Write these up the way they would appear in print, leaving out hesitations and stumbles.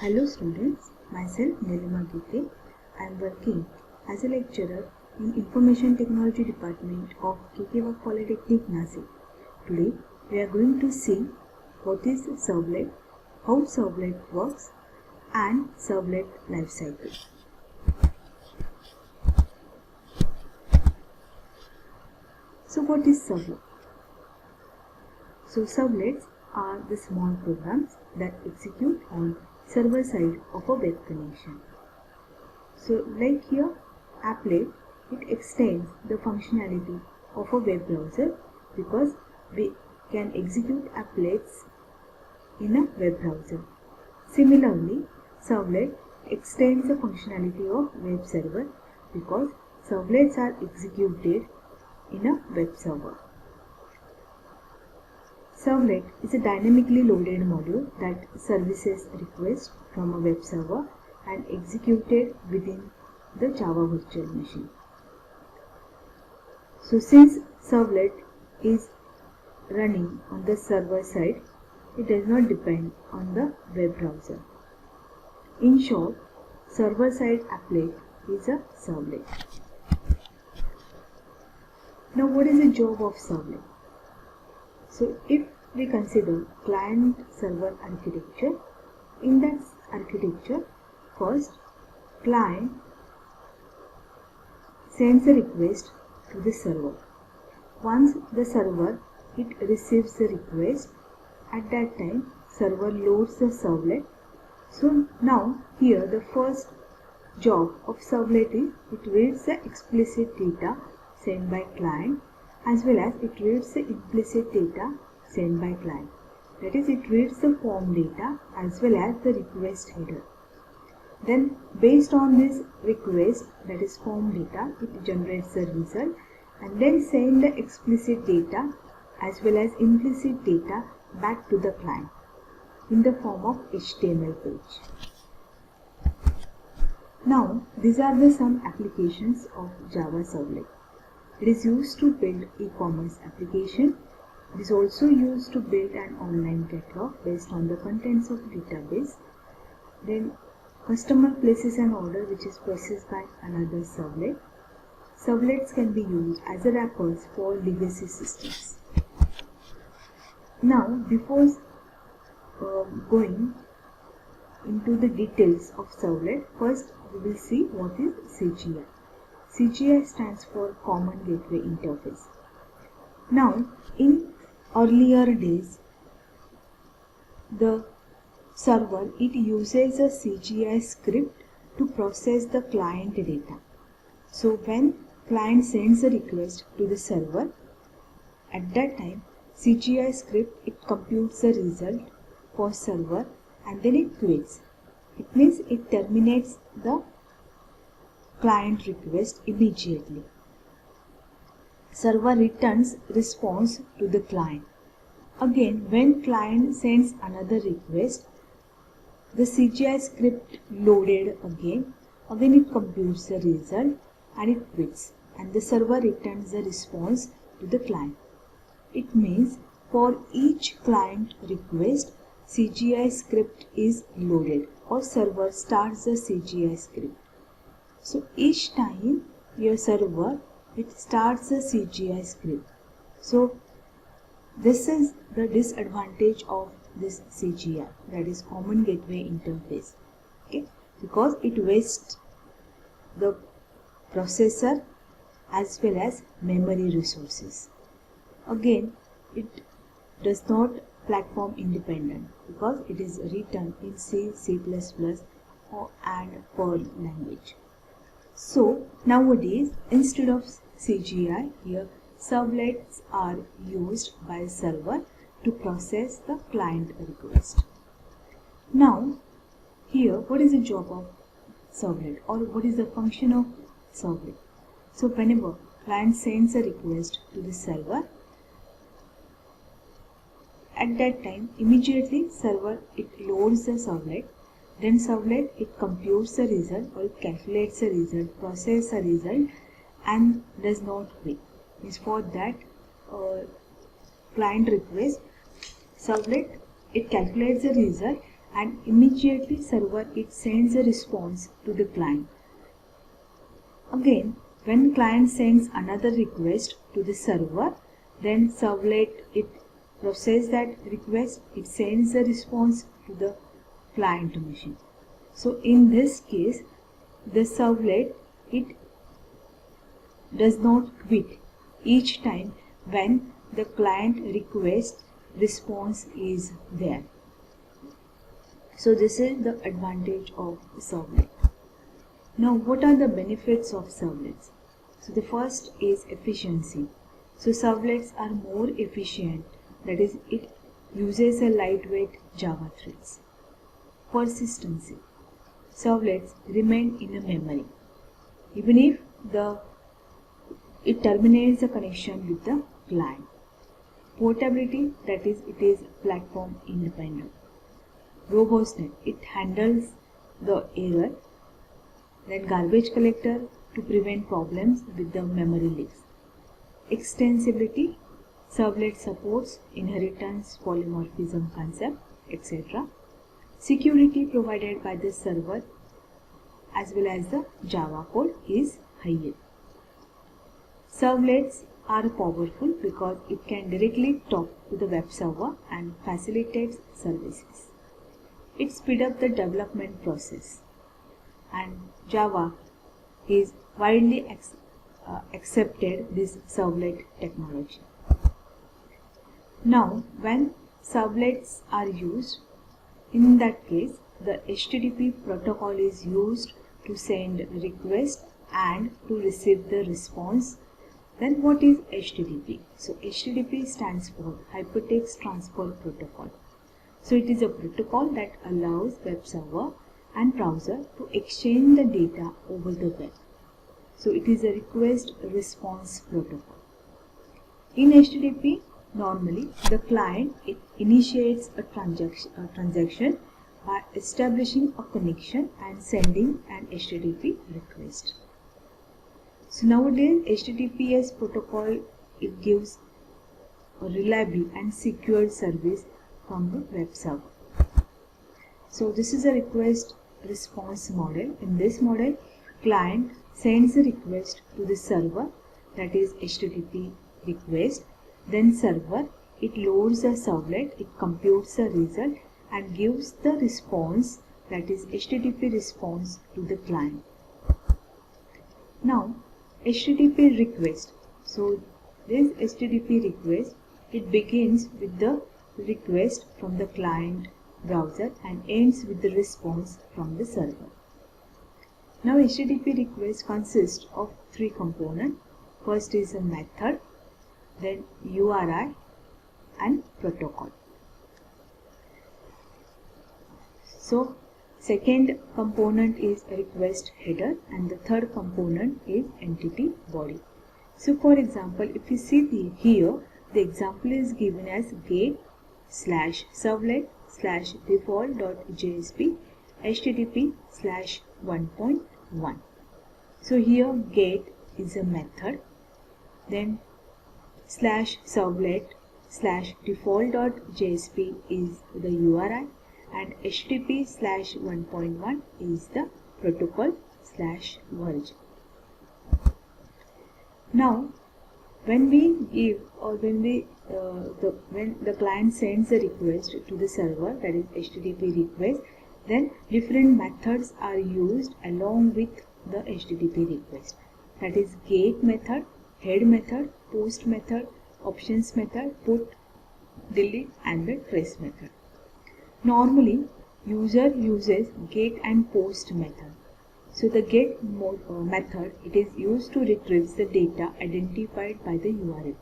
Hello students, myself Nilima Gite. I am working as a lecturer in Information Technology Department of Kekewa Polytechnic, Nasik. Today we are going to see what is servlet, how servlet works and servlet life cycle. So what is servlet? So servlets are the small programs that execute on server side of a web connection. So like here, applet, it extends the functionality of a web browser because we can execute applets in a web browser. Similarly, servlet extends the functionality of web server because servlets are executed in a web server. Servlet is a dynamically loaded module that services requests from a web server and executed within the Java virtual machine. So since servlet is running on the server side, it does not depend on the web browser. In short, server side applet is a servlet. Now what is the job of servlet? So if we consider client-server architecture, in that architecture, first client sends a request to the server. Once the server receives the request, at that time server loads the servlet. So now here the first job of servlet is it reads the explicit data sent by client as well as it reads the implicit data sent by client. That is, it reads the form data as well as the request header. Then based on this request, that is form data, it generates the result and then send the explicit data as well as implicit data back to the client in the form of HTML page. Now these are some applications of Java servlet. It is used to build e-commerce application. It is also used to build an online catalog based on the contents of database. Then customer places an order which is processed by another servlet. Servlets can be used as a wrappers for legacy systems. Now before going into the details of servlet, first we will see what is CGI. CGI stands for Common Gateway Interface. Now, in earlier days, the server, it uses a CGI script to process the client data. So, when client sends a request to the server, at that time, CGI script, it computes the result for server and then it quits. It means it terminates the client request immediately. Server returns response to the client. Again, when client sends another request, the CGI script loaded again it computes the result and it quits and the server returns the response to the client. It means for each client request, CGI script is loaded or server starts the CGI script. So each time your server, it starts a CGI script. So this is the disadvantage of this CGI, that is Common Gateway Interface. Okay, because it wastes the processor as well as memory resources. Again, it does not platform independent because it is written in C, C++ and Perl language. So nowadays, instead of CGI, here servlets are used by server to process the client request. Now here, what is the job of servlet or what is the function of servlet? So whenever client sends a request to the server, at that time immediately server, it loads the servlet. Then servlet, it computes the result or it calculates the result, processes the result and does not quit. Means for that client request, servlet, it calculates the result and immediately server it sends a response to the client. Again, when client sends another request to the server, then servlet it processes that request, it sends the response to the client machine. So in this case, the servlet it does not quit each time when the client request response is there. So this is the advantage of servlet. Now what are the benefits of servlets? So the first is efficiency. So servlets are more efficient, that is it uses a lightweight Java threads. Persistency. Servlets remain in a memory even if it terminates the connection with the client. Portability, that is it is platform independent. Robustness, it handles the error. Then garbage collector to prevent problems with the memory leaks. Extensibility, servlet supports inheritance, polymorphism concept, etc. Security provided by the server as well as the Java code is higher. Servlets are powerful because it can directly talk to the web server and facilitates services. It speeds up the development process, and Java is widely accepted this servlet technology. Now when servlets are used, in that case the HTTP protocol is used to send request and to receive the response. Then what is HTTP? So HTTP stands for Hypertext Transfer Protocol. So it is a protocol that allows web server and browser to exchange the data over the web. So it is a request response protocol. In HTTP, normally the client it initiates a transaction by establishing a connection and sending an HTTP request. So nowadays HTTPS protocol it gives a reliable and secure service from the web server. So this is a request response model. In this model, client sends a request to the server, that is HTTP request. Then server it loads a servlet, it computes a result and gives the response, that is HTTP response, to the client. Now HTTP request. So this HTTP request it begins with the request from the client browser and ends with the response from the server. Now HTTP request consists of three components. First is a method, then URI and protocol. So second component is a request header and the third component is entity body. So for example, if you see here the example is given as get/servlet/default.jsp http/1.1. So here get is a method, then /servlet/default.jsp is the URI and http/1.1 is the protocol/version. Now when we give or when the client sends a request to the server, that is HTTP request, then different methods are used along with the HTTP request, that is get method, head method, post method, options method, put, delete and the trace method. Normally user uses get and post method. So the get method it is used to retrieve the data identified by the URL.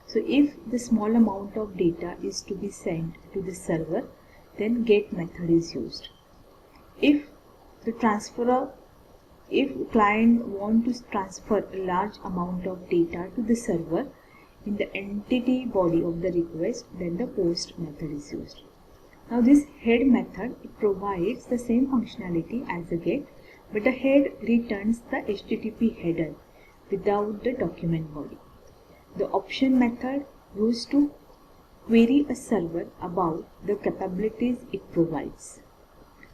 So if the small amount of data is to be sent to the server, then get method is used. If client want to transfer a large amount of data to the server in the entity body of the request, then the post method is used. Now this head method it provides the same functionality as the get, but the head returns the HTTP header without the document body. The option method used to query a server about the capabilities it provides.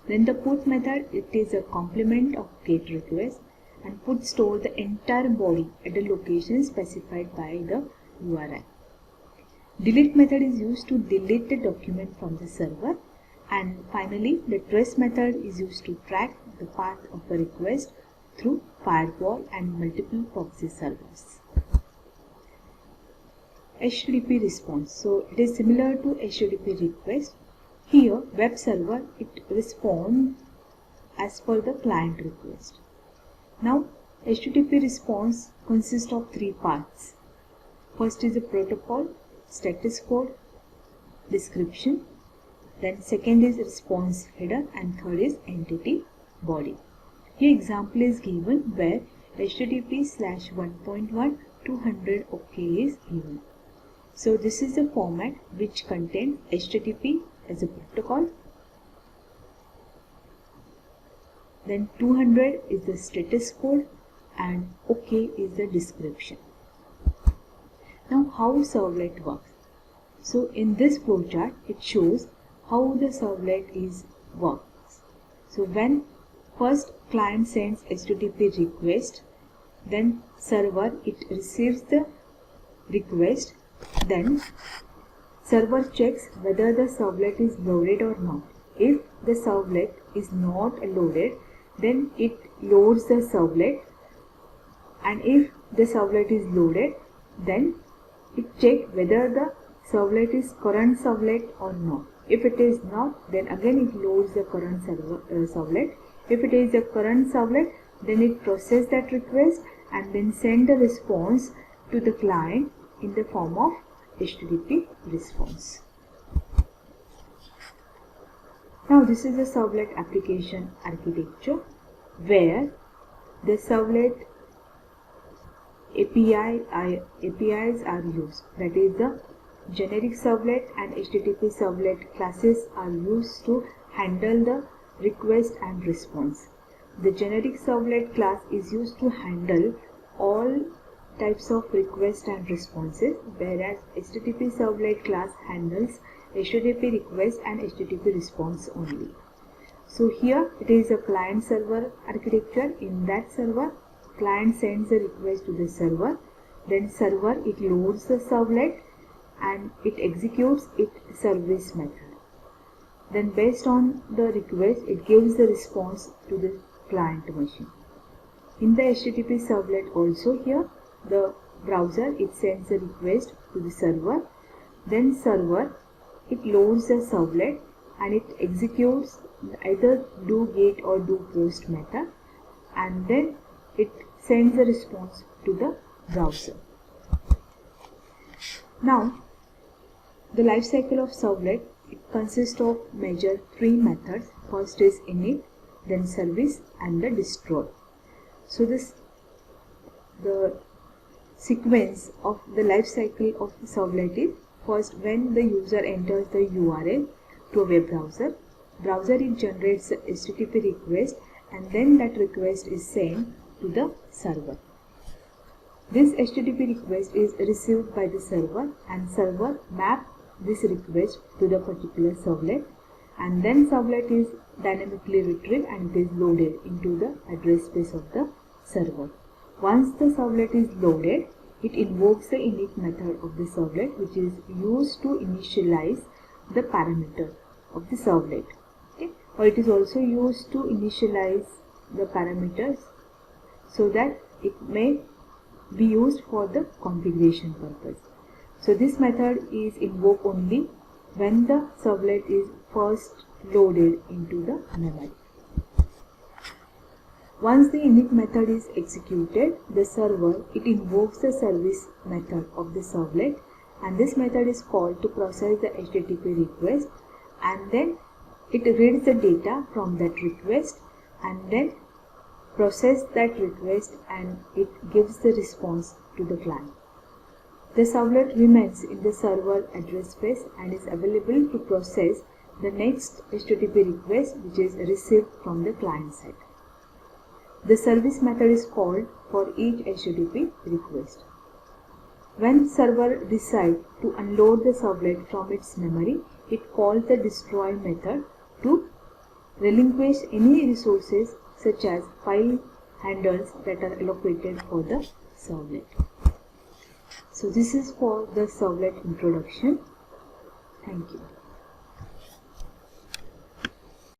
Then the put method, it is a complement of get request, and put store the entire body at the location specified by the URI. Delete method is used to delete the document from the server. And finally, the trace method is used to track the path of a request through firewall and multiple proxy servers. HTTP response. So it is similar to HTTP request. Here, web server, it responds as per the client request. Now, HTTP response consists of three parts. First is the protocol, status code, description. Then second is response header, and third is entity body. Here example is given where HTTP/1.1 200 OK is given. So this is the format which contains HTTP as a protocol. Then 200 is the status code and OK is the description. Now how servlet works. So in this flowchart it shows how the servlet works. So when first client sends HTTP request, then server it receives the request, then server checks whether the servlet is loaded or not. If the servlet is not loaded, then it loads the servlet, and if the servlet is loaded, then it checks whether the servlet is current servlet or not. If it is not, then again it loads the current servlet. If it is a current servlet, then it processes that request and then send the response to the client in the form of HTTP response. Now this is a servlet application architecture where the servlet APIs are used. That is, the generic servlet and HTTP servlet classes are used to handle the request and response. The generic servlet class is used to handle all types of requests and responses, whereas HTTP servlet class handles HTTP request and HTTP response only. So here it is a client server architecture. In that server, client sends a request to the server, then server it loads the servlet and it executes its service method. Then based on the request, it gives the response to the client machine. In the HTTP servlet also, here the browser it sends a request to the server, then server it loads the servlet and it executes either do get or do post method, and then it sends a response to the browser. Now the life cycle of servlet, it consists of major three methods. First is init, then service, and the destroy. So the sequence of the life cycle of the servlet is: first, when the user enters the URL to a web browser, it generates a HTTP request, and then that request is sent to the server. This HTTP request is received by the server, and server maps this request to the particular servlet, and then servlet is dynamically retrieved and it is loaded into the address space of the server. Once the servlet is loaded, it invokes the init method of the servlet, which is used to initialize the parameter of the servlet. Okay? Or it is also used to initialize the parameters so that it may be used for the configuration purpose. So this method is invoked only when the servlet is first loaded into the memory. Once the init method is executed, the server it invokes the service method of the servlet, and this method is called to process the HTTP request, and then it reads the data from that request and then process that request and it gives the response to the client. The servlet remains in the server address space and is available to process the next HTTP request which is received from the client side. The service method is called for each HTTP request. When server decides to unload the servlet from its memory, it calls the destroy method to relinquish any resources such as file handles that are allocated for the servlet. So this is for the servlet introduction. Thank you.